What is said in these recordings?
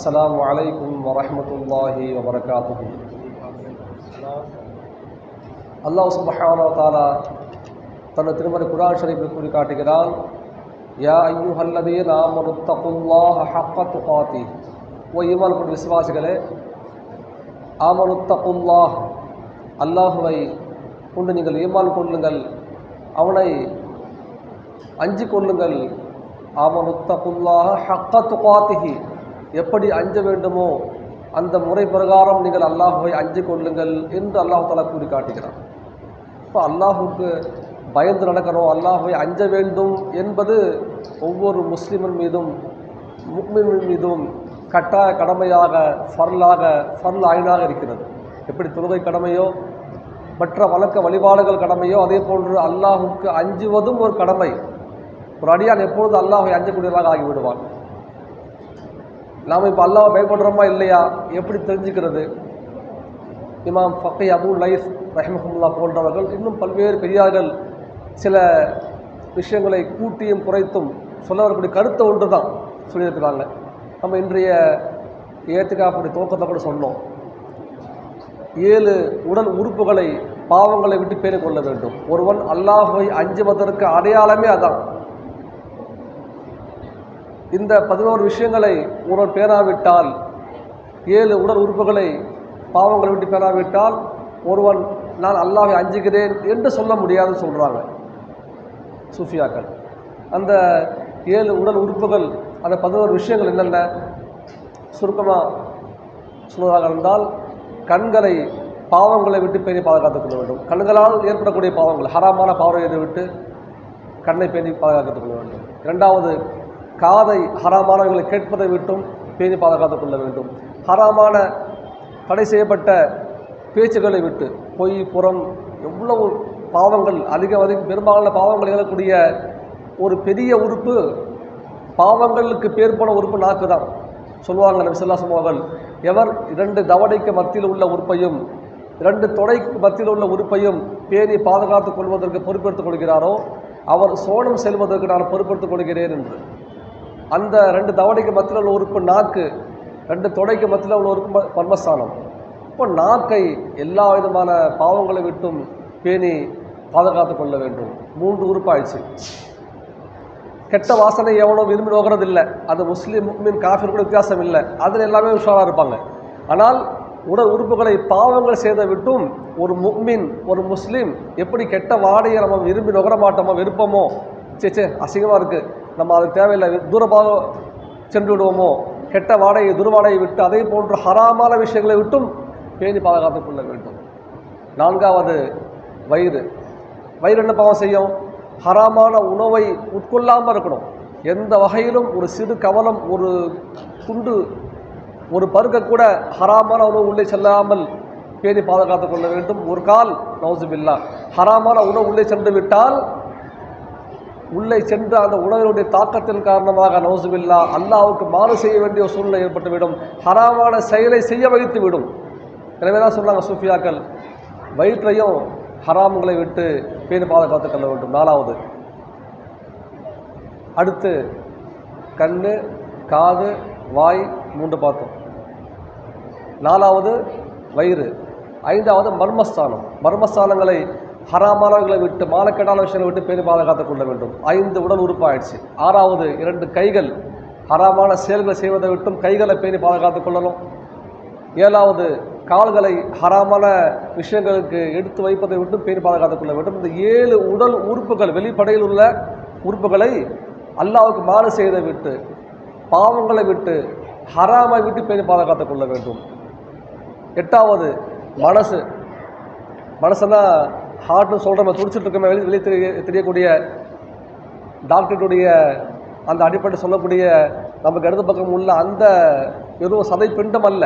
அஸ்ஸலாமு அலைக்கும் வரஹ்மத்துல்லாஹி வபரகாத்துஹு. அல்லாஹ் சுப்ஹானஹு வ தஆலா தனது திருமறை குர்ஆன் ஷரீஃபில் கூறி காட்டுகிறான், யா அய்யுஹல்லதீன ஆமனுத்தகுல்லாஹ ஹக்க துகாத்திஹ். ஓ ஈமான் கொண்ட விசுவாசிகளே, ஆமனுத்தகுல்லாஹ், அல்லாஹுவை கொண்டு நீங்கள் ஈமான் கொள்ளுங்கள், அவனை அஞ்சிக் கொள்ளுங்கள். ஆமனுத்தகுல்லாஹ ஹக்க துகாத்திஹி, எப்படி அஞ்ச வேண்டுமோ அந்த முறை பிரகாரம் நீங்கள் அல்லாஹுவை அஞ்சிக் கொள்ளுங்கள் என்று அல்லாஹ் தஆலா கூறி காட்டுகிறான். இப்போ அல்லாஹுக்கு பயந்து நடக்கணும், அல்லாஹுவை அஞ்ச வேண்டும் என்பது ஒவ்வொரு முஸ்லிமின் மீதும் முஃமினின் மீதும் கட்டாய கடமையாக ஃபர்ல் ஐனாக இருக்கிறது. எப்படி தொழுகை கடமையோ மற்ற வழக்க வழிபாடுகள் கடமையோ அதே போன்று அல்லாஹுக்கு அஞ்சுவதும் ஒரு கடமை. ஒரு அடியான் எப்பொழுது அல்லாஹை அஞ்சக்கூடியதாக ஆகிவிடுவான். நாம் இப்போ அல்லாஹை பயப்படுறோமா இல்லையா எப்படி தெரிஞ்சுக்கிறது? இமாம் ஃபக்கீஹ் அபு லைஸ் ரஹ்மஹுல்லாஹ் போன்றவர்கள் இன்னும் பல்வேறு பெரியார்கள் சில விஷயங்களை கூட்டியும் குறைத்தும் சொல்ல வரக்கூடிய கருத்தை ஒன்று தான் சொல்லியிருக்கிறாங்க. நம்ம இன்றைய ஏத்துக்காப்புடைய துவக்கத்தை கூட சொன்னோம். 7 உடல் உறுப்புகளை பாவங்களை விட்டு பேணிக் கொள்ள வேண்டும். ஒருவன் அல்லாஹை அஞ்சுவதற்கு அடையாளமே அதான். இந்த 11 விஷயங்களை ஒருவன் பேணாவிட்டால், 7 உடல் உறுப்புகளை பாவங்களை விட்டு பேணாவிட்டால் ஒருவன் நான் அல்லாஹை அஞ்சுகிறேன் என்று சொல்ல முடியாதுன்னு சொல்கிறாங்க சூஃபியாக்கள். அந்த 7 உடல் உறுப்புகள், அந்த 11 விஷயங்கள் என்னென்ன சுருக்கமாக சொல்வதாக இருந்தால், கண்களை பாவங்களை விட்டு பேணி பாதுகாத்துக் கொள்ள வேண்டும். கண்களால் ஏற்படக்கூடிய பாவங்கள், ஹராமான பார்வையை விட்டு கண்ணை பேணி பாதுகாத்துக் கொள்ள வேண்டும். 2வது, காதை ஹராமானவர்களை கேட்பதை விட்டும் பேணி பாதுகாத்துக் கொள்ள வேண்டும். ஹராமான தடை செய்யப்பட்ட பேச்சுகளை விட்டு, பொய் புறம் எவ்வளவு பாவங்கள் அதிகம் பெரும்பாலான பாவங்கள் நிகழக்கூடிய ஒரு பெரிய உறுப்பு, பாவங்களுக்கு பேர் போன உறுப்பு நாக்கு தான். சொல்லுவாங்க நபி ஸல்லல்லாஹு அலைஹி வஸல்லம், எவர் 2 தவடைக்கு மத்தியில் உள்ள உறுப்பையும் 2 தொடைக்கு மத்தியில் உள்ள உறுப்பையும் பேணி பாதுகாத்துக் கொள்வதற்கு பொறுப்பெடுத்துக் கொள்கிறாரோ அவர் சோனம் செல்வதற்கு நான் பொறுப்பெடுத்துக் கொள்கிறேன் என்று. அந்த 2 தவடைக்கு மத்தியில் உள்ள உறுப்பு நாக்கு, 2 தொடைக்கு மத்தியில் உள்ள உறுப்பு மர்மஸ்தானம். இப்போ நாக்கை எல்லா விதமான பாவங்களை விட்டும் பேணி பாதுகாத்துக் கொள்ள வேண்டும். 3 உறுப்பாயிடுச்சு. கெட்ட வாசனை எவனோ விரும்பி நோக்கிறதில்லை. அது முஸ்லீம் முஃமின் காஃபிர் கூட வித்தியாசம் இல்லை. அதில் எல்லாமே உஷாராக இருப்பாங்க. ஆனால் உடல் உறுப்புகளை பாவங்கள் செய்த விட்டும் ஒரு முஃமின், ஒரு முஸ்லீம் எப்படி கெட்ட வாடையை நம்ம விரும்பி நுகர மாட்டோமோ, விருப்பமோ, சே அசிங்கமாக இருக்குது, நம்ம அதுக்கு தேவையில்லை, தூரமாக சென்று விடுவோமோ, கெட்ட வாடையை துர்வாடையை விட்டு அதே போன்ற ஹராமான விஷயங்களை விட்டும் பேணி பாதுகாத்துக் கொள்ள வேண்டும். 4வது, வயிறு. வயிறு என்ன பாவம் செய்யும்? ஹராமான உணவை உட்கொள்ளாமல் இருக்கணும். எந்த வகையிலும் ஒரு சிறு கவலம், ஒரு துண்டு, ஒரு பருக்க கூட ஹராமான உணவு உள்ளே செல்லாமல் பேணி பாதுகாத்துக் கொள்ள வேண்டும். ஒரு கால் நௌசுபில்லா ஹராமான உணவு உள்ளே சென்று விட்டால், உள்ளே சென்ற அந்த உணவினுடைய தாக்கத்தின் காரணமாக நௌசுபில்லா அல்லாஹ்வுக்கு மாறு செய்ய வேண்டிய ஒரு சூழ்நிலை ஏற்பட்டுவிடும். ஹராமான செயலை செய்ய வைத்து விடும். எனவே தான் சொன்னாங்க சூஃபியாக்கள், வயிற்றையும் ஹராம்களை விட்டு பேணி பாதுகாத்துக் கொள்ள வேண்டும். 4வது. அடுத்து கண்ணு, காது, வாய் 3 பார்த்தோம். 4வது வயிறு. 5வது மர்மஸ்தானம். மர்மஸ்தானங்களை ஹராமானவர்களை விட்டு, மானக்கேடான விஷயங்களை விட்டு பேணி பாதுகாத்துக் கொள்ள வேண்டும். 5 உடல் உறுப்பாயிடுச்சு. 6வது 2 கைகள், ஹராமான செயல்களை செய்வதை விட்டும் கைகளை பேணி பாதுகாத்துக் கொள்ளணும். 7வது கால்களை ஹராமான விஷயங்களுக்கு எடுத்து வைப்பதை விட்டு பேணி பாதுகாத்துக் கொள்ள வேண்டும். இந்த 7 உடல் உறுப்புகள், வெளிப்படையில் உள்ள உறுப்புகளை அல்லாஹ்வுக்கு மாறு செய்வதை விட்டு, பாவங்களை விட்டு, ஹராமை விட்டு பேணி பாதுகாத்துக் கொள்ள வேண்டும். 8வது மனசு. மனசுனா ஹார்ட்னு சொல்கிறோம், துடிச்சிட்டு இருக்கோமே, வெளியே தெரியக்கூடிய டாக்டருடைய அந்த அடிப்படை சொல்லக்கூடிய நமக்கு இடது பக்கம் உள்ள அந்த வெறும் சதை பிண்டம் அல்ல,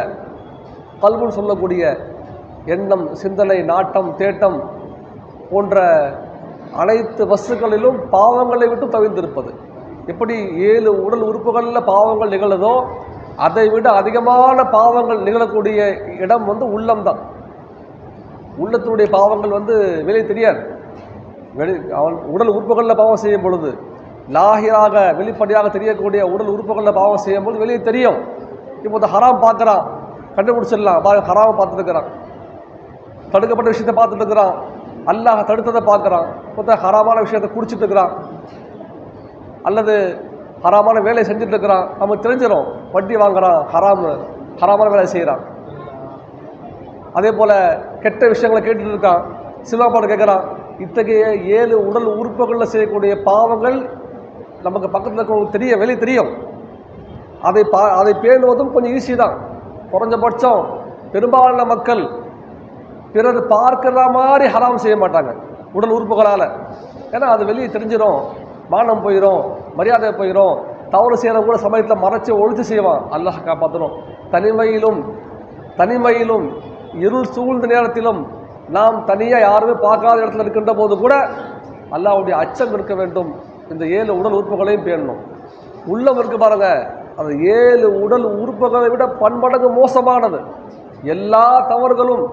கல்புன்னு சொல்லக்கூடிய எண்ணம், சிந்தனை, நாட்டம், தேட்டம் போன்ற அனைத்து வஸ்துக்களிலும் பாவங்களை விட்டு தவிர்த்திருப்பது. எப்படி 7 உடல் உறுப்புகளில் பாவங்கள் நிகழுதோ அதை விட அதிகமான பாவங்கள் நிகழக்கூடிய இடம் உள்ளம்தான். உள்ளத்தினுடைய பாவங்கள் வெளியே தெரியாது. அவன் உடல் உறுப்புகளில் பாவம் செய்யும் பொழுது, லாகிராக வெளிப்படையாக தெரியக்கூடிய உடல் உறுப்புகளில் பாவம் செய்யும் பொழுது வெளியே தெரியும். இப்போ இந்த ஹராம் பார்க்குறான், கண்டுபிடிச்சிடலாம், ஹராமை பார்த்துருக்கிறான், தடுக்கப்பட்ட விஷயத்தை பார்த்துட்டு இருக்கிறான், அல்லாஹ் தடுத்ததை பார்க்குறான், இப்போ ஹராமான விஷயத்தை குடிச்சிட்டு இருக்கிறான், அல்லது ஹராமான வேலையை செஞ்சுட்டு இருக்கிறான், நமக்கு தெரிஞ்சிடும் வட்டி வாங்குறான், ஹராமான வேலை செய்கிறான். அதே போல் கெட்ட விஷயங்களை கேட்டுட்டு இருக்கான், சினிமா பாட்டு கேட்குறான். இத்தகைய 7 உடல் உறுப்புகளில் செய்யக்கூடிய பாவங்கள் நமக்கு பக்கத்தில் இருக்கிறவங்களுக்கு வெளியே தெரியும். அதை பேணுவதும் கொஞ்சம் ஈஸி தான். குறைஞ்சபட்சம் பெரும்பாலான மக்கள் பிறர் பார்க்கிற மாதிரி ஹராம் செய்ய மாட்டாங்க உடல் உறுப்புகளால். ஏன்னா அது வெளியே தெரிஞ்சிடும், மானம் போயிடும், மரியாதை போயிடும். தவறு செய்கிற கூட சமயத்தில் மறைச்சி ஒழிச்சு செய்வான். அல்லாஹ் காப்பாற்றணும். தனிமையிலும் இருள் சூழ்ந்த நேரத்திலும் நாம் தனியாக யாருமே பார்க்காத இடத்துல இருக்கின்ற போது கூட அல்லாஹ்வுடைய அச்சம் இருக்க வேண்டும். இந்த 7 உடல் உறுப்புகளையும் பேணணும். உள்ளம் இருக்கு பாருங்க, அந்த 7 உடல் உறுப்புகளை விட பன்மடங்கு மோசமானது. எல்லா தவறுகளும்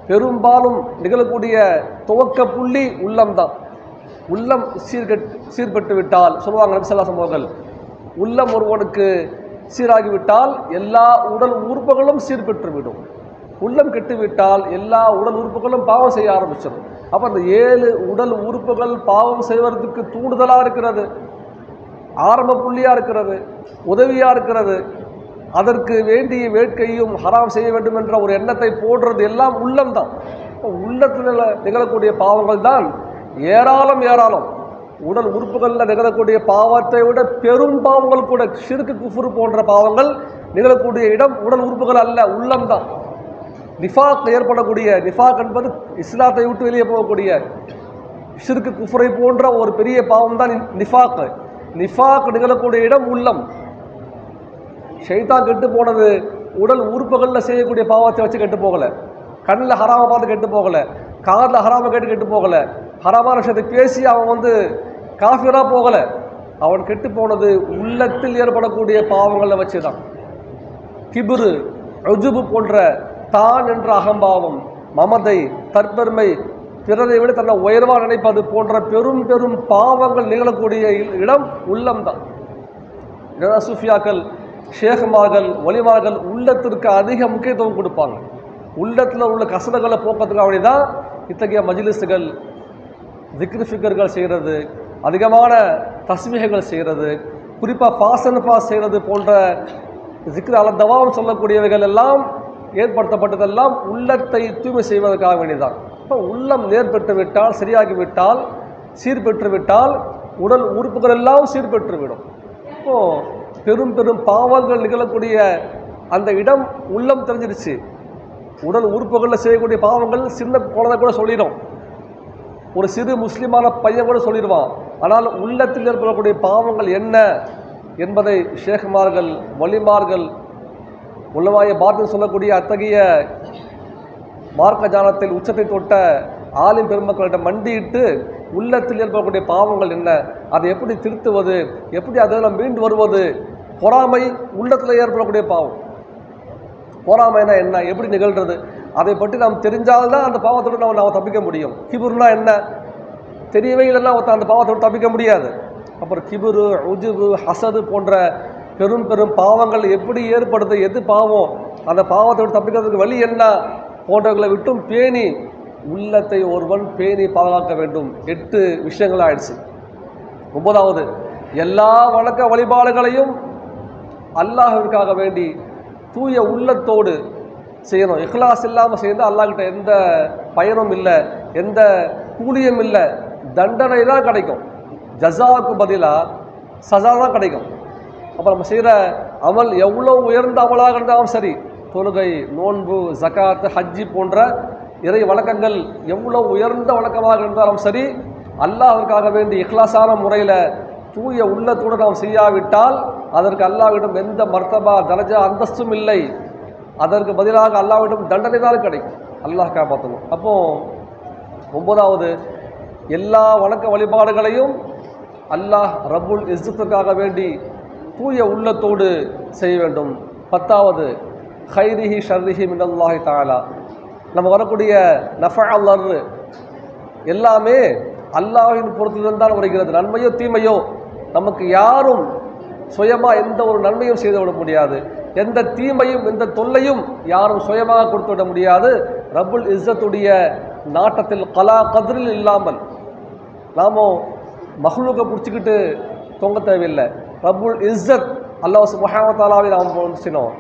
பெரும்பாலும் நிகழக்கூடிய துவக்க புள்ளி உள்ளம்தான். உள்ளம் சீர்பட்டு விட்டால் சொல்லுவாங்க நபி ஸல்லல்லாஹு அலைஹி வஸல்லம், உள்ளம் ஒருவனுக்கு சீராகிவிட்டால் எல்லா உடல் உறுப்புகளும் சீர்பெற்று விடும். உள்ளம் கெட்டுவிட்டால் எல்லா உடல் உறுப்புகளும் பாவம் செய்ய ஆரம்பிச்சிடும். அப்போ அந்த 7 உடல் உறுப்புகள் பாவம் செய்வதற்கு தூண்டுதலாக இருக்கிறது, ஆரம்ப புள்ளியாக இருக்கிறது, உதவியாக இருக்கிறது. அதற்கு வேண்டிய வேட்கையும் ஹராம் செய்ய வேண்டும் என்ற ஒரு எண்ணத்தை போடுறது எல்லாம் உள்ளம்தான். உள்ளத்தில் நிகழக்கூடிய பாவங்கள் தான் ஏராளம். உடல் உறுப்புகளில் நிகழக்கூடிய பாவத்தை விட பெரும் பாவங்கள் கூட, ஷிர்க் குஃப்ர் போன்ற பாவங்கள் நிகழக்கூடிய இடம் உடல் உறுப்புகள் அல்ல, உள்ளம்தான். நிஃபாக் ஏற்படக்கூடிய, நிஃபாக் என்பது இஸ்லாத்தை விட்டு வெளியே போகக்கூடிய ஷிர்க் குஃப்ரை போன்ற ஒரு பெரிய பாவம் தான் நிஃபாக். நிஃபாக் நிகழக்கூடிய இடம் உள்ளம். ஷைத்தான் கெட்டு போனது உடல் உறுப்புகளில் செய்யக்கூடிய பாவத்தை வச்சு கெட்டு போகலை, கண்ணில் ஹராமை பார்த்து கெட்டு போகலை, காதில் ஹராமை கேட்டு கெட்டு போகலை, ஹராமான விஷயத்தை பேசி அவன் காஃபிரா போகலை. அவன் கெட்டு போனது உள்ளத்தில் ஏற்படக்கூடிய பாவங்களை வச்சு தான். கிபுரு, உஜுபு போன்ற தான் என்ற அகம்பாவம், மமதை, தற்பெருமை, பிறரை விட தன்னை உயர்வாக நினைப்பது போன்ற பெரும் பெரும் பாவங்கள் நிகழக்கூடிய இடம் உள்ளம்தான். சூஃபியாக்கள், ஷேகுமார்கள், வலிமார்கள் உள்ளத்திற்கு அதிக முக்கியத்துவம் கொடுப்பாங்க. உள்ளத்தில் உள்ள கசடங்களை போக்கிறதுக்காக வேண்டிதான் இத்தகைய மஜ்லிஸ்கள், திக்ர் ஃபிக்ர்கள் செய்கிறது, அதிகமான தஸ்மீஹ்கள் செய்கிறது, குறிப்பாக ஃபாஸன் ஃபாஸ் செய்கிறது போன்ற திக்ர் அல தவாம் சொல்லக்கூடியவைகள் எல்லாம் ஏற்படுத்தப்பட்டதெல்லாம் உள்ளத்தை தூய்மை செய்வதற்காக வேண்டிதான். இப்போ உள்ளம் நேர்பெற்று விட்டால், சரியாகிவிட்டால், சீர்பெற்று விட்டால் உடல் உறுப்புகள் எல்லாம் சீர்பெற்றுவிடும். இப்போது பெரும் பெரும் பாவங்கள் நிகழக்கூடிய அந்த இடம் உள்ளம் தெரிஞ்சிருச்சு. உடல் உறுப்புகளில் செய்யக்கூடிய பாவங்கள் சின்ன குழந்தை கூட சொல்லிடும், ஒரு சிறு முஸ்லீமான பையன் கூட சொல்லிடுவான். ஆனால் உள்ளத்தில் ஏற்படக்கூடிய பாவங்கள் என்ன என்பதை ஷேகுமார்கள், வலிமார்கள், உலமாய பாத்தின் சொல்லக்கூடிய அத்தகைய மார்க்க ஜானத்தில் உச்சத்தை தொட்ட ஆலிம் பெருமக்களிடம் மண்டியிட்டு உள்ளத்தில் ஏற்படக்கூடிய பாவங்கள் என்ன, அதை எப்படி திருத்துவது, எப்படி அதெல்லாம் மீண்டு வருவது. பொறாமை உள்ளத்தில் ஏற்படக்கூடிய பாவம். பொறாமைனா என்ன, எப்படி நிகழ்கிறது, அதை பற்றி நாம் தெரிஞ்சால்தான் அந்த பாவத்தோடு நாம் தப்பிக்க முடியும். கிபுர்னா என்ன தெரியவே இல்லைன்னா அந்த பாவத்தோடு தப்பிக்க முடியாது. அப்புறம் கிபுரு, உஜுபு, ஹசது போன்ற பெரும் பெரும் பாவங்கள் எப்படி ஏற்படுது, எது பாவம், அந்த பாவத்தோடு தப்பிக்கிறதுக்கு வழி என்ன போன்றவர்களை விட்டும் பேணி உள்ளத்தை ஒருவன் பேணி பாதுகாக்க வேண்டும். 8 விஷயங்கள் ஆயிடுச்சு. 9வது, எல்லா வணக்க வழிபாடுகளையும் அல்லாஹ்விற்காக வேண்டி தூய உள்ளத்தோடு செய்யணும். இஹ்லாஸ் இல்லாமல் செய்து அல்லாஹ்கிட்ட எந்த பயனும் இல்லை, எந்த கூலியும் இல்லை, தண்டனை தான் கிடைக்கும். ஜஸாவுக்கு பதிலாக சஸா தான் கிடைக்கும். அப்போ நம்ம செய்கிற அமல் எவ்வளோ உயர்ந்த அமலாக இருந்தாலும் சரி, தொழுகை, நோன்பு, ஜகாத், ஹஜ்ஜி போன்ற இறை வழக்கங்கள் எவ்வளோ உயர்ந்த வழக்கமாக இருந்தாலும் சரி, அல்லாஹ்விற்காக வேண்டி இஹ்லாஸான முறையில் தூய உள்ளத்தோடு நாம் செய்யாவிட்டால் அதற்கு அல்லாஹ்விடம் எந்த மர்த்தபா, தரஜா, அந்தஸ்தும் இல்லை. அதற்கு பதிலாக அல்லாஹ்விடம் தண்டனை தான் கிடைக்கும். அல்லாஹ் காப்பாற்றணும். அப்போது 9வது, எல்லா வணக்க வழிபாடுகளையும் அல்லாஹ் ரப்புல் இஸ்ஸத்துக்காக வேண்டி தூய உள்ளத்தோடு செய்ய வேண்டும். 10வது, ஹைரிஹி ஷர்ரிஹி மினல்லாஹி தஆலா. நம்ம வரக்கூடிய நஃபா அல்லர் எல்லாமே அல்லாஹ்வின் பொறுத்திலிருந்து தான் வருகிறது. நன்மையோ தீமையோ நமக்கு யாரும் சுயமாக எந்த ஒரு நன்மையும் செய்து விட முடியாது, எந்த தீமையும் எந்த தொல்லையும் யாரும் சுயமாக கொடுத்து விட முடியாது. ரப்புல் இஸ்ஸத்துடைய நாட்டத்தில் கலா கதிரில் இல்லாமல் நாம மஹ்லூக்கை பிடிச்சிக்கிட்டு தொங்க தேவையில்லை. ரப்புல் இஸ்ஸத் அல்லாஹ் சுப்ஹானஹு வ தஆலாவை நாம் போனோம்,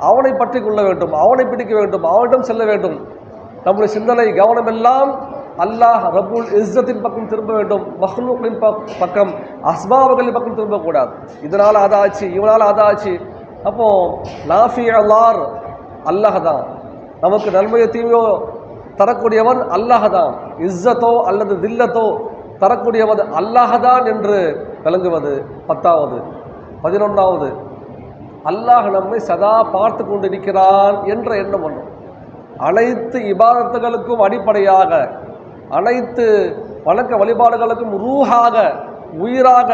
அவனை பற்றி கொள்ள வேண்டும், அவனை பிடிக்க வேண்டும், அவனிடம் செல்ல வேண்டும். நம்முடைய சிந்தனை கவனம் எல்லாம் அல்லாஹ் ரப்புல் இஸ்ஸத்தின் பக்கம் திரும்ப வேண்டும், மஹ்லூக்கின் பக்கம் அஸ்பாபுகளின் பக்கம் திரும்பக்கூடாது. இதனால் அதாச்சு, இவனால் அதாச்சு. அப்போ நாஃபி அல்லார் அல்லாஹ் தான், நமக்கு நன்மையோ தீமையோ தரக்கூடியவன் அல்லாஹ் தான். இஸ்ஸத்தோ அல்லது தில்லத்தோ தரக்கூடியவது அல்லாஹ் தான் என்று விளங்குவது 10வது. 11வது, அல்லாஹ் நம்மை சதா பார்த்து கொண்டிருக்கிறான் என்ற எண்ணம் ஒன்று. அனைத்து இபாதத்துகளுக்கும் அடிப்படையாக, அனைத்து வணக்க வழிபாடுகளுக்கும் ரூஹாக, உயிராக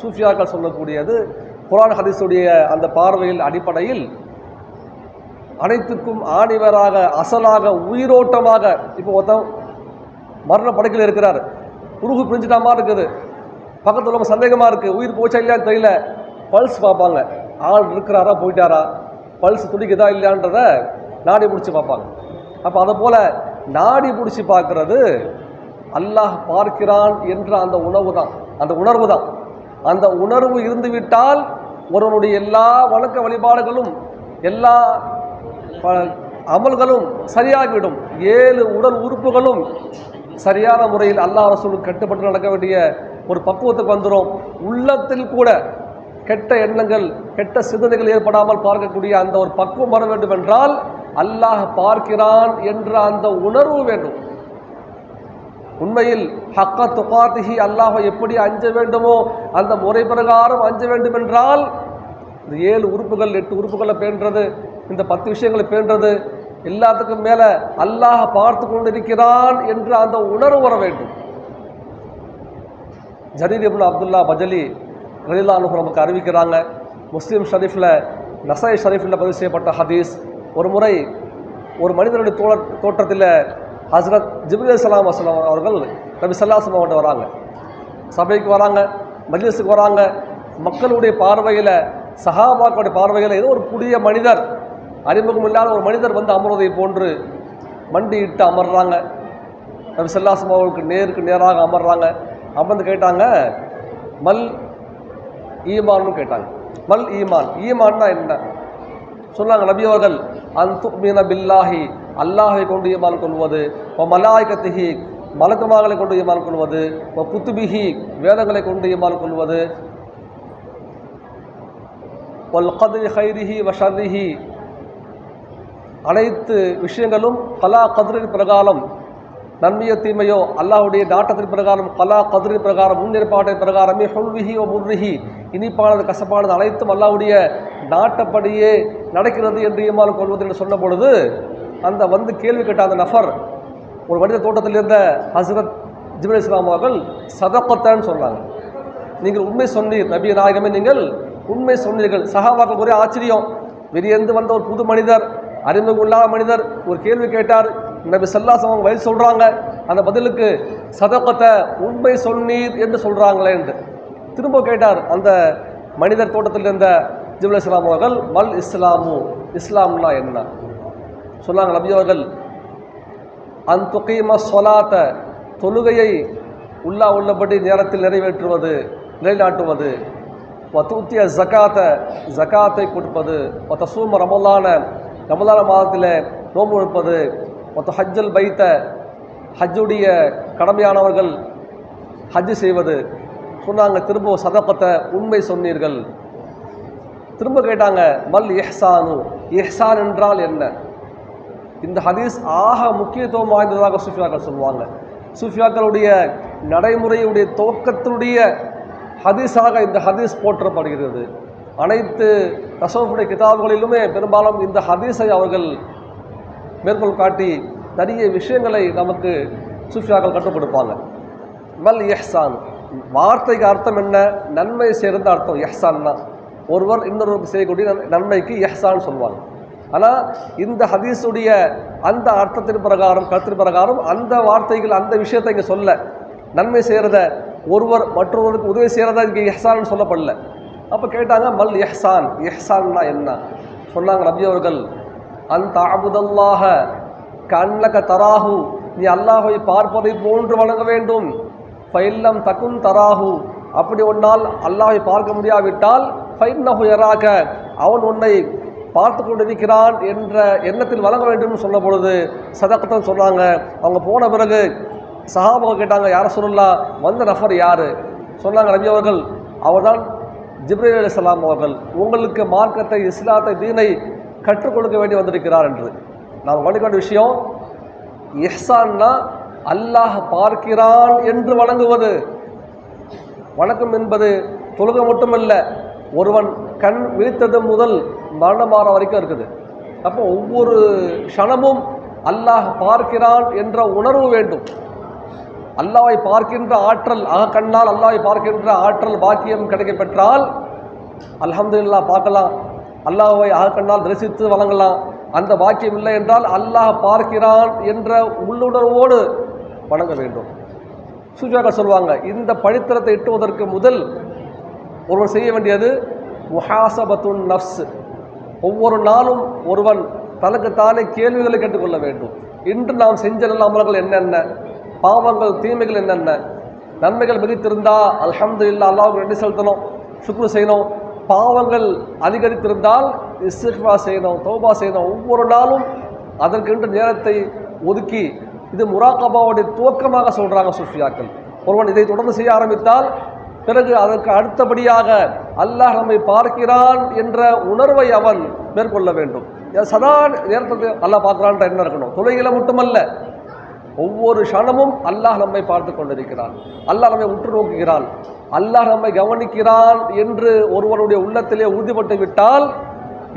சூஃபியாக்கள் சொல்லக்கூடியது குர்ஆன் ஹதீஸுடைய அந்த பார்வையில் அடிப்படையில் அனைத்துக்கும் ஆணிவராக, அசலாக, உயிரோட்டமாக. இப்போ ஒருத்தன் மரண படுக்கையில் இருக்கிறார், உருகு பிரிஞ்சுட்டா மாதிரி இருக்குது, பக்கத்தில் ரொம்ப சந்தேகமாக இருக்குது, உயிர் போச்சா இல்லையான்னு தெரியல. பல்ஸ் பார்ப்பாங்க, ஆள் இருக்கிறாரா போயிட்டாரா, பல்ஸ் துடிக்குதா இல்லையான்றத நாடி பிடிச்சி பார்ப்பாங்க. அப்போ அதை போல் நாடி பிடிச்சி பார்க்கறது அல்லாஹ் பார்க்கிறான் என்ற அந்த உணர்வு தான், அந்த உணர்வு தான். அந்த உணர்வு இருந்துவிட்டால் ஒருவனுடைய எல்லா வணக்க வழிபாடுகளும் எல்லா அமல்களும் சரியாகிவிடும். 7 உடல் உறுப்புகளும் சரியான முறையில் அல்லாஹ் ரசூலுக்கு கட்டுப்பட்டு நடக்க வேண்டிய ஒரு பக்குவத்துக்கு வந்துடும். உள்ளத்தில் கூட கெட்ட எண்ணங்கள், கெட்ட சிந்தனைகள் ஏற்படாமல் பார்க்கக்கூடிய அந்த ஒரு பக்குவம் வர வேண்டும் என்றால் அல்லாஹ் பார்க்கிறான் என்ற அந்த உணர்வு வேண்டும். உண்மையில் ஹக்க துகாத்திஹி, அல்லாஹ் எப்படி அஞ்ச வேண்டுமோ அந்த முறை பிரகாரம் அஞ்ச வேண்டும் என்றால் இந்த 7 உறுப்புகள் 8 உறுப்புகளை பேணுறது, இந்த 10 விஷயங்களை பேணுறது, எல்லாத்துக்கும் மேல அல்லாஹ் பார்த்து கொண்டிருக்கிறான் என்ற அந்த உணர்வு வர வேண்டும். ஜரீர் இப்னு அப்துல்லா பஜலி ரலியல்லாஹு அன்ஹு நமக்கு அறிவிக்கிறாங்க, முஸ்லிம் ஷரீஃபில், நஸாயி ஷரீஃபில் பதிவு செய்யப்பட்ட ஹதீஸ். ஒரு முறை ஒரு மனிதனுடைய தோற்றத்தில் ஹஸ்ரத் ஜிப்ரீல் அலைஹிஸ்ஸலாம் அவர்கள் நபி ஸல்லல்லாஹு அலைஹி வஸல்லம் வராங்க, சபைக்கு வராங்க, மஜ்லிஸுக்கு வராங்க. மக்களுடைய பார்வையில், சஹாபாக்களுடைய பார்வையில் ஏதோ ஒரு புதிய மனிதர், அறிமுகம் இல்லாத ஒரு மனிதர் வந்து அமர்வதை போன்று மண்டியிட்டு அமர்றாங்க. நபி ஸல்லல்லாஹு அலைஹி வஸல்லம் அவர்களுக்கு நேருக்கு நேராக அமர்றாங்க. அமர்ந்து கேட்டாங்க, மல் ஈமான்னு கேட்டாங்க. மல் ஈமான், ஈமான்னா என்ன சொன்னாங்க நபி அவர்கள். அன்துமின பில்லாஹி, அல்லாஹை கொண்டு ஈமான் கொள்வது, மலாய்கத்திஹி, மலக்குமார்களை கொண்டு ஈமான் கொள்வது, குத்துபிஹி, வேதங்களை கொண்டு ஈமான் கொள்வது, வல் கத்ரி ஹைரிஹி வ ஷர்ரிஹி, அனைத்து விஷயங்களும் கலா கத்ரின் பிரகாரம், நன்மையோ தீமையோ அல்லாஹ்வுடைய நாட்டத்தின் பிரகாரம், கலா கத்ரின் பிரகாரம், முன்னேற்பாட்டின் பிரகாரமே, ஹுல்விஹி வ முர்ரிஹி, இனிப்பானது கசப்பானது அனைத்தும் அல்லாஹ்வுடைய நாட்டப்படியே நடக்கிறது என்று ஈமான் கொள்வது என்று சொன்ன பொழுது அந்த வந்து கேள்வி கேட்ட அந்த நஃபர், ஒரு மனித தோட்டத்தில் இருந்த ஹஸ்ரத் ஜிப்ரீல் அலைஹிஸ்ஸலாம் அவர்கள் சதகத்தன்னு சொன்னாங்க. நீங்கள் உண்மை சொன்னீர் நபி நாயகமே, நீங்கள் உண்மை சொன்னீர்கள். சஹாபாக்கள் ஒரே ஆச்சரியம், வெளியேந்து வந்த ஒரு புது மனிதர், அறிமுகம் இல்லாத மனிதர் ஒரு கேள்வி கேட்டார், நபி ஸல்லல்லாஹு அலைஹி வஸல்லம் பதில் சொல்றாங்க. அந்த பதிலுக்கு சதகத்த, உண்மை சொன்னீர் என்று சொல்றாங்களே என்று திரும்ப கேட்டார் அந்த மனிதர் தோட்டத்தில் இருந்த ஜிப்ரீல் அலைஹிஸ்ஸலாம் அவர்கள், மல் இஸ்லாமு, இஸ்லாம்னா என்ன சொன்னாங்க நபி அவர்கள். அன் துகீம ஸலாத்த, தொழுகையை உள்ளபடி நேரத்தில் நிறைவேற்றுவது, நிலைநாட்டுவது, வதூத்திய ஜகாத்த, ஜகாத்தை கொடுப்பது, வதசூம ரமலான, ரமலான மாதத்தில் நோன்பு எடுப்பது, ஹஜ்ஜல் பைத்த, ஹஜ்ஜுடைய கடமையானவர்கள் ஹஜ்ஜு செய்வது சொன்னாங்க. திரும்ப சதகத்தை, உண்மை சொன்னீர்கள். திரும்ப கேட்டாங்க, மல் இஹ்சானு, இஹ்சான் என்றால் என்ன? இந்த ஹதீஸ் ஆக முக்கியத்துவம் வாய்ந்ததாக சூஃபியாக்கள் சொல்லுவாங்க. சூஃபியாக்களுடைய நடைமுறையுடைய துவக்கத்தினுடைய ஹதீஸாக இந்த ஹதீஸ் போற்றப்படுகிறது. அனைத்து தஸவ்வுஃபுடைய கிதாபுகளிலுமே பெரும்பாலும் இந்த ஹதீஸை அவர்கள் மேற்கோள் காட்டி நிறைய விஷயங்களை நமக்கு சூஃபியாக்கள் கற்றுக் கொடுப்பாங்க. மல் இஹ்சான், வார்த்தைக்கு அர்த்தம் என்ன? நன்மை சேர்ந்த அர்த்தம் இஹ்சான்னா. ஒருவர் இன்னொருவருக்கு செய்யக்கூடிய நன்மைக்கு இஹ்சான் சொல்லுவாங்க. ஆனால் இந்த ஹதீஸுடைய அந்த அர்த்தத்தின் பிரகாரம், கருத்தின் பிரகாரம் அந்த வார்த்தைகள் அந்த விஷயத்தை இங்கே சொல்ல, நன்மை செய்கிறத, ஒருவர் மற்றொருவருக்கு உதவி செய்கிறதா இங்கே இஹ்சான்னு சொல்லப்படல. அப்போ கேட்டாங்க, மல் இஹ்சான், இஹ்சான்னா என்ன சொன்னாங்க நபி அவர்கள், அந்த அபுதல்லாஹ கண்ணக தராஹு, நீ அல்லாஹை பார்ப்பதை போன்று வணங்க வேண்டும். ஃபைல்லம் தகுன் தராஹு, அப்படி ஒன்னால் அல்லாஹை பார்க்க முடியாவிட்டால் ஃபைன்னஹு யராக, அவன் உன்னை பார்த்து கொண்டிருக்கிறான் என்ற எண்ணத்தில் வழங்க வேண்டும் சொன்ன பொழுது சதகத்தன் சொன்னாங்க. அவங்க போன பிறகு சஹாபாவை கேட்டாங்க, யார சொல்லலாம், வந்த நஃபர் யார்? சொன்னாங்க நபி அவர்கள், அவர்தான் ஜிப்ரீல் அலைஹிஸ்ஸலாம் அவர்கள், உங்களுக்கு மார்க்கத்தை, இஸ்லாத்தை, தீனை கற்றுக் கொடுக்க வேண்டி வந்திருக்கிறார் என்று. நாம் கவனிக்க வேண்டிய விஷயம், இஹ்சான்னா அல்லாஹ் பார்க்கிறான் என்று வணங்குவது. வணக்கம் என்பது தொழுகை மட்டுமல்ல, ஒருவன் கண் விழித்தது முதல் மரணமாற வரைக்கும் இருக்குது. அப்போ ஒவ்வொரு க்ஷணமும் அல்லாஹ் பார்க்கிறான் என்ற உணர்வு வேண்டும். அல்லாஹ்வை பார்க்கின்ற ஆற்றல், கண்ணால் அல்லாஹ்வை பார்க்கின்ற ஆற்றல் பாக்கியம் கிடைக்க பெற்றால் அல்ஹம்துலில்லாஹ் பார்க்கலாம், அல்லாஹ்வை கண்ணால் தரிசித்து வணங்கலாம். அந்த பாக்கியம் இல்லை என்றால் அல்லாஹ் பார்க்கிறான் என்ற உள்ளுணர்வோடு வணங்க வேண்டும். சூஃபியாக்கள் சொல்லுவாங்க, இந்த படித்தரத்தை எட்டுவதற்கு முதல் ஒருவன் செய்ய வேண்டியது முஹாசபத்துன் நஃப்ஸ். ஒவ்வொரு நாளும் ஒருவன் தனக்குத்தானே கேள்விகளை கேட்டுக்கொள்ள வேண்டும். இன்று நாம் செஞ்ச நல்ல அமல்கள் என்னென்ன, பாவங்கள் தீமைகள் என்னென்ன, நன்மைகள் மிகுத்திருந்தா அல்ஹம்துலில்லாஹ் அல்லாஹ்வுக்கு நன்றி செலுத்தணும், சுக்ரு செய்யணும். பாவங்கள் அதிகரித்திருந்தால் இஸ்திக்ஃபார் செய்யணும், தௌபா செய்யணும். ஒவ்வொரு நாளும் அதற்கென்று நேரத்தை ஒதுக்கி, இது முராகபாவுடைய துவக்கமாக சொல்கிறாங்க சூஃபியாக்கள். ஒருவன் இதை தொடர்ந்து செய்ய ஆரம்பித்தால் பிறகு அதற்கு அடுத்தபடியாக அல்லாஹ் நம்மை பார்க்கிறான் என்ற உணர்வை அவன் மேற்கொள்ள வேண்டும். சதா நேரத்தை அல்லாஹ் பார்க்கிறான்ற என்ன இருக்கணும். தொழுகையில மட்டுமல்ல, ஒவ்வொரு க்ஷணமும் அல்லாஹ் நம்மை பார்த்து கொண்டிருக்கிறான், அல்லாஹ் நம்மை உற்று நோக்குகிறான், அல்லாஹ் நம்மை கவனிக்கிறான் என்று ஒருவருடைய உள்ளத்திலே உறுதிப்பட்டு விட்டால்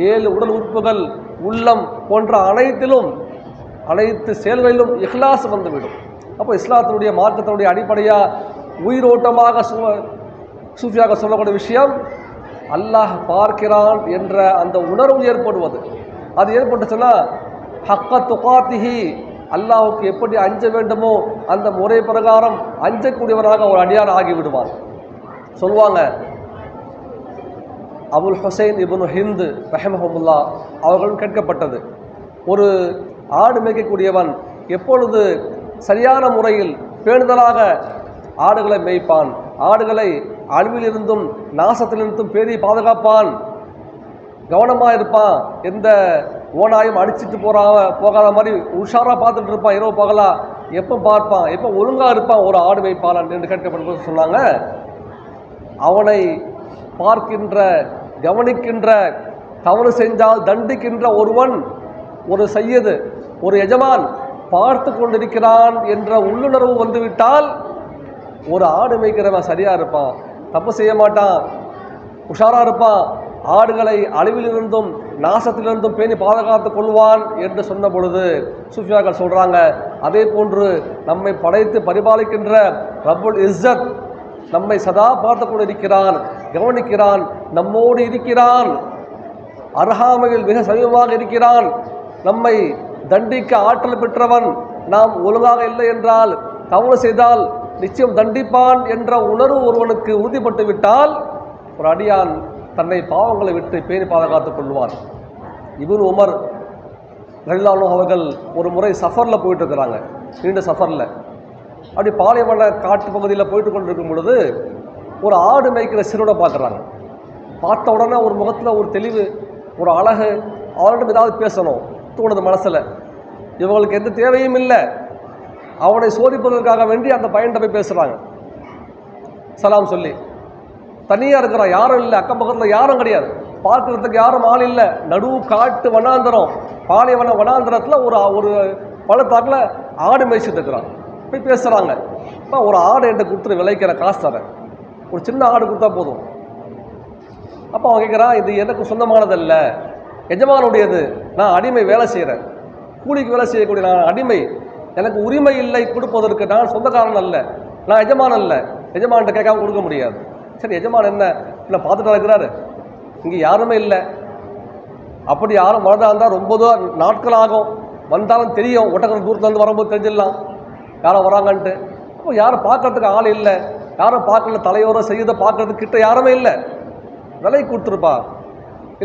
7 உடல் உறுப்புகள், உள்ளம் போன்ற அனைத்து செயல்களிலும் இஹ்லாஸ் வந்துவிடும். அப்போ இஸ்லாத்தினுடைய மார்க்கத்தினுடைய அடிப்படையாக உயிரோட்டமாக சூஃபியாக சொல்லக்கூடிய விஷயம் அல்லாஹ் பார்க்கிறான் என்ற அந்த உணர்வு ஏற்படுவது. அது ஏற்பட்டுச்சுன்னா ஹக்க துகாத்திஹி, அல்லாஹுக்கு எப்படி அஞ்ச வேண்டுமோ அந்த முறை பிரகாரம் அஞ்சக்கூடியவராக ஒரு அடியார் ஆகிவிடுவார். சொல்லுவாங்க, அபுல் ஹுசைன் இப்னு ஹிந்த் ரஹிமஹுல்லாஹ் அவர்களும் கேட்கப்பட்டது, ஒரு ஆடு மேய்க்கக்கூடியவன் எப்பொழுது சரியான முறையில் பேணுதலாக ஆடுகளை மேய்ப்பான், ஆடுகளை அழிவிலிருந்தும் நாசத்திலிருந்தும் பேணி பாதுகாப்பான், கவனமாக இருப்பான், எந்த ஓனாயும் அடிச்சுட்டு போகாத மாதிரி உஷாராக பார்த்துட்டு இருப்பான், இரவு பகலா எப்போ பார்ப்பான், எப்போ ஒழுங்காக இருப்பான் ஒரு ஆடு மேய்ப்பாளன் என்று கேட்கப்பட்டு சொன்னாங்க. அவனை பார்க்கின்ற, கவனிக்கின்ற, தவறு செஞ்சால் தண்டிக்கின்ற ஒருவன், ஒரு சையது, ஒரு எஜமான் பார்த்து கொண்டிருக்கிறான் என்ற உள்ளுணர்வு வந்துவிட்டால் ஒரு ஆடு மேய்க்கிறவன் சரியாக இருப்பான், தப்பு செய்ய மாட்டான், உஷாராக இருப்பான், ஆடுகளை அழிவிலிருந்தும் நாசத்திலிருந்தும் பேணி பாதுகாத்துக் கொள்வான் என்று சொன்ன பொழுது சூஃபியாக்கள் சொல்கிறாங்க, அதே போன்று நம்மை படைத்து பரிபாலிக்கின்ற ரப்புல் இஸ்ஸத் நம்மை சதா பார்த்து கொண்டிருக்கிறான், கவனிக்கிறான், நம்மோடு இருக்கிறான், அருகாமையில் மிக சமீபமாக இருக்கிறான், நம்மை தண்டிக்க ஆற்றல் பெற்றவன். நாம் ஒழுங்காக இல்லை என்றால், தவறு செய்தால் நிச்சயம் தண்டிப்பான் என்ற உணர்வு ஒருவனுக்கு உறுதிப்பட்டு விட்டால் ஒரு அடியான் தன்னை பாவங்களை விட்டு பேணி பாதுகாத்துக் கொள்வான். இப்னு உமர் ரலியல்லாஹு அன்ஹு அவர்கள் ஒரு முறை சஃபரில் போயிட்டு இருக்கிறாங்க, நீண்ட சஃபரில். அப்படி பாலைவன காட்டு பகுதியில் போயிட்டு கொண்டிருக்கும் பொழுது ஒரு ஆடு மேய்க்கிற சிறுவனை பார்க்குறாங்க. பார்த்த உடனே ஒரு முகத்தில் ஒரு தெளிவு, ஒரு அழகு, அவரிடம் ஏதாவது பேசணும் தோணுது மனசில். இவங்களுக்கு எந்த தேவையும் இல்லை, அவனை சோதிப்பதற்காக வேண்டி அந்த பையன்கிட்ட போய் பேசுகிறாங்க. சலாம் சொல்லி தனியாக இருக்கிறான், யாரும் இல்லை, அக்கம் பக்கத்தில் யாரும் கிடையாது, பார்க்கறதுக்கு யாரும் ஆள் இல்லை, நடுவு காட்டு வனாந்தரம், பாலைவன வனாந்தரத்தில் ஒரு பழத்தாக்கில் ஆடு மேய்ச்சிட்டு இருக்கிறான். போய் பேசுகிறாங்க, இப்போ ஒரு ஆடு என்கிட்ட கொடுத்துட்டு விளைக்கிற காசு தரேன், ஒரு சின்ன ஆடு கொடுத்தா போதும். அப்போ அவன் கேட்குறான், இது எனக்கு சொந்தமானதல்ல, எஜமானுடையது, நான் அடிமை, வேலை செய்கிறேன், கூலிக்கு வேலை செய்யக்கூடிய நான் அடிமை, எனக்கு உரிமை இல்லை கொடுப்பதற்கு, நான் சொந்தக்காரன் அல்ல, நான் எஜமான் அல்ல, எஜமான்கிட்ட கேட்காம கொடுக்க முடியாது. சரி, எஜமான் என்ன இல்லை பார்த்துட்டு இருக்கிறாரு, இங்கே யாருமே இல்லை, அப்படி யாரும் வரதா இருந்தால் ரொம்ப நாட்கள் ஆகும், வந்தாலும் தெரியும், ஒட்டக்கரை தூரத்துலேருந்து வரும்போது தெரிஞ்சிடலாம் யாரும் வராங்கன்ட்டு. அப்போ யாரும் பார்க்கறதுக்கு ஆள் இல்லை, யாரும் பார்க்கல, தலையோர செய்யதை பார்க்கறதுக்கு கிட்ட யாருமே இல்லை, விலை கொடுத்துருப்பா,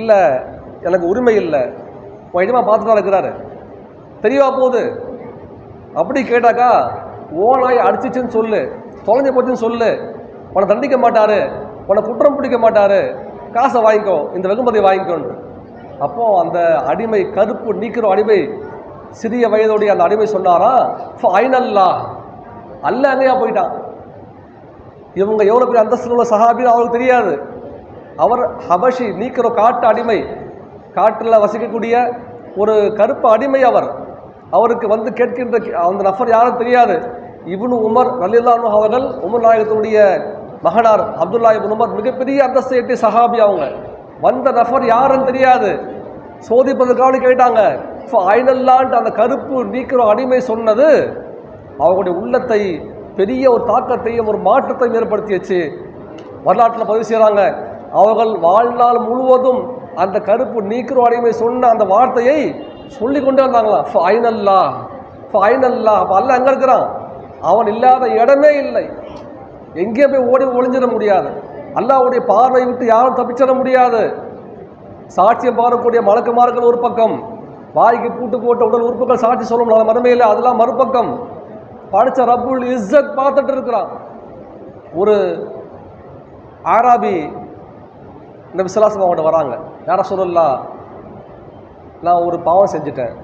இல்லை எனக்கு உரிமை இல்லை, உன் எஜமா பார்த்துட்டு இருக்கிறாரு, தெரியவா போகுது அப்படி கேட்டாக்கா, ஓ நாய் அடிச்சிச்சுன்னு சொல்லு, தொலைஞ்சு போச்சுன்னு சொல்லு, உன்னை தண்டிக்க மாட்டாரு, உன்னை குற்றம் பிடிக்க மாட்டாரு, காசை வாங்கிக்கோ, இந்த வெகுமதி வாங்கிக்கோன்னு. அப்போ அந்த அடிமை, கருப்பு நீக்கிற அடிமை, சிறிய வயதுடைய அந்த அடிமை சொன்னாரா, ஃபைனல்லா, அல்ல அங்கேயா போயிட்டான். இவங்க எவ்வளோ பெரிய அந்தஸ்து உள்ள சஹாபின்னு அவருக்கு தெரியாது. அவர் ஹபஷி, நீக்கிற காட்டு அடிமை, காட்டில் வசிக்கக்கூடிய ஒரு கருப்பு அடிமை. அவருக்கு வந்து கேட்கின்ற அந்த நஃபர் யாரும் தெரியாது. இப்னு உமர் ரலியல்லாஹு அன்ஹு அவர்கள், உமர் நாயகத்தினுடைய மகனார் அப்துல்லா இப்னு உமர், மிகப்பெரிய அந்தஸ்தை எட்டி சஹாபி. அவங்க வந்த நஃபர் யாருன்னு தெரியாது. சோதிப்பதற்காக கேட்டாங்க. ஃபைனல்லான்ட்டு அந்த கருப்பு நீக்கிற அடிமை சொன்னது அவங்களுடைய உள்ளத்தை பெரிய ஒரு தாக்கத்தையும் ஒரு மாற்றத்தையும் ஏற்படுத்தியச்சு. வரலாற்றில் பதிவு செய்கிறாங்க, அவர்கள் வாழ்நாள் முழுவதும் அந்த கருப்பு நீக்கிற அடிமை சொன்ன அந்த வார்த்தையை சொல்லி கொண்டே வந்தாங்களாம். ஃபைனல்லா, ஃபைனல்லா. அப்போ அல்ல அங்கே இருக்கிறான், அவன் இல்லாத இடமே இல்லை, எங்கேயும் போய் ஓடி ஒளிஞ்சிட முடியாது, அல்லாஹ்வுடைய பார்வை விட்டு யாரும் தப்பிச்சிட முடியாது. சாட்சியம் பார்க்கக்கூடிய மலக்குமார்கள் ஒரு பக்கம், வாய்க்கு பூட்டு போட்ட உடல் உறுப்புகள் சாட்சி சொல்லும் மறுமையில், அதெல்லாம் மறுபக்கம். படித்த ரப்புல் இஸ்ஸத் பார்த்துட்டு இருக்கிறான். ஒரு ஆராபி இந்த விசுவாசம் அவங்கள்ட்ட வராங்க, யார சொல்லலாம், நான் ஒரு பாவம் செஞ்சுட்டேன்.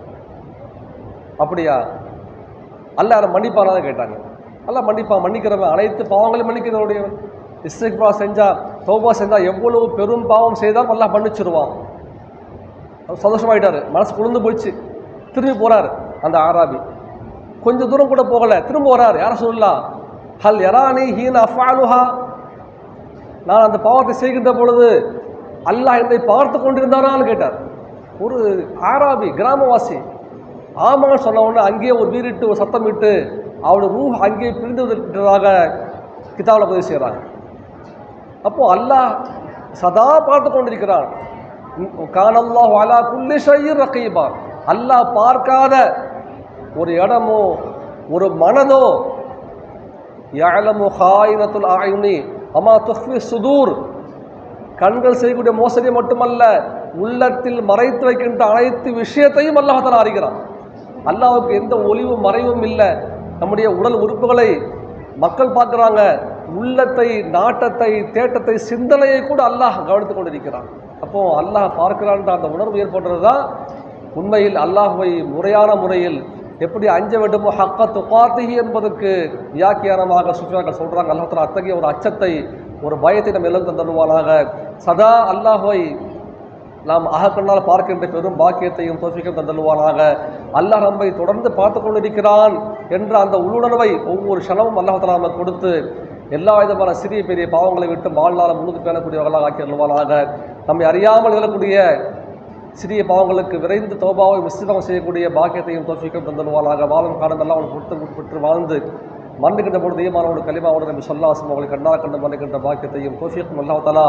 அப்படியா, அல்ல யாரை மன்னிப்பானான்னு கேட்டாங்க. அல்ல மன்னிப்பான், மன்னிக்கிறவன், அனைத்து பாவங்களையும் மன்னிக்கிறவனுடையவன். இஸ்திக்ஃபார் செஞ்சா, தௌபா செஞ்சா, எவ்வளவு பெரும் பாவம் செய்தாலும் அல்லாஹ் மன்னிச்சிருவான். சந்தோஷமாயிட்டாரு, மனசு குளிர்ந்து போயிடுச்சு. திரும்பி போறாரு அந்த ஆராபி. கொஞ்சம் தூரம் கூட போகலை, திரும்ப வராரு. யார சொல்லலாம், ஹல் யரானி ஹீன அஃபாலுஹா, நான் அந்த பாவத்தை செய்கின்ற பொழுது அல்லாஹ் என்னை பார்த்து கொண்டிருந்தாரான்னு கேட்டார். ஒரு ஆராபி, கிராமவாசி. ஆமான்னு சொன்ன உடனே அங்கேயே ஒரு வீரிட்டு ஒரு சத்தம் விட்டு அவருடைய ரூஹ் அங்கேயே பிரிந்து விட்டதாக கிதாபில் பதிவு செய்கிறாங்க. அப்போது அல்லாஹ் சதா பார்த்து கொண்டிருக்கிறான். கானல்லாஹு அலா குல்லி ஷைஇன் ரகீபா. அல்லாஹ் பார்க்காத ஒரு இடமோ ஒரு மனதோ, யஅலமு ஹாயினத்துல் அயுனி வமா துஃபி சுதூர், கண்கள் செய்யக்கூடிய மோசடி மட்டுமல்ல, உள்ளத்தில் மறைத்து வைக்கின்ற அனைத்து விஷயத்தையும் அல்லாஹ் தஆலா அறிகிறான். அல்லாஹ்வுக்கு எந்த ஒளிவு மறைவும் இல்லை. நம்முடைய உடல் உறுப்புகளை மக்கள் பார்க்குறாங்க, உள்ளத்தை, நாட்டத்தை, தேட்டத்தை, சிந்தனையை கூட அல்லாஹ் கவனித்து கொண்டிருக்கிறான். அப்போது அல்லாஹ் பார்க்கிறான்ற அந்த உணர்வு ஏற்படுறது தான் உண்மையில் அல்லாஹ்வை முறையான முறையில் எப்படி அஞ்ச வேண்டுமோ ஹக்க துகாத்திஹி என்பதற்கு வியாக்கியானமாக சுஃபியாக்கள் சொல்கிறாங்க. அல்லாஹ் தஆலா அத்தகைய ஒரு அச்சத்தை, ஒரு பயத்தை நம்ம எல்லாம் தந்தருவானாக. சதா அல்லாஹ்வை நாம் அகக்கண்ணால் பார்க்கின்ற பெரும் பாக்கியத்தையும் தௌஃபீக்கையும் தந்தருவானாக. அல்லாஹ் நம்மை தொடர்ந்து பார்த்து கொண்டிருக்கிறான் என்ற அந்த உள்ளுணர்வை ஒவ்வொரு க்ஷணமும் அல்லாஹ் தஆலா நமக்கு கொடுத்து எல்லா விதமான சிறிய பெரிய பாவங்களை விட்டு வாழ்நாள் முழுது பேணக்கூடியவர்களாக ஆக்கி அருள்வானாக. நம்மை அறியாமல் எழக்கூடிய சிறிய பாவங்களுக்கு விரைந்து தௌபாவை விஸ்திரம் செய்யக்கூடிய பாக்கியத்தையும் தௌஃபீக்கையும் தந்தருவானாக. வாழும் காலம் எல்லாம் அவனுக்கு கொடுத்து பெற்று வாழ்ந்து மன்னிக்கின்ற பொழுது ஈமானோடு கலிமாவோடு நபி ஸல்லல்லாஹு அலைஹி வஸல்லம் அவர்களை கண்ணால் கண்டு மன்னிக்கின்ற பாக்கியத்தையும் தௌஃபீக்கும் அல்லாஹ் தஆலா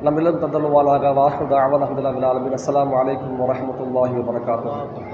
நம்மிலும் தந்தருவானாக. வாஹிரு தஅவானா அல்ஹம்துலில்லாஹி ரப்பில் ஆலமீன். அஸ்ஸலாமு அலைக்கும் வரஹ்மத்துல்லாஹி வபரகாத்துஹு.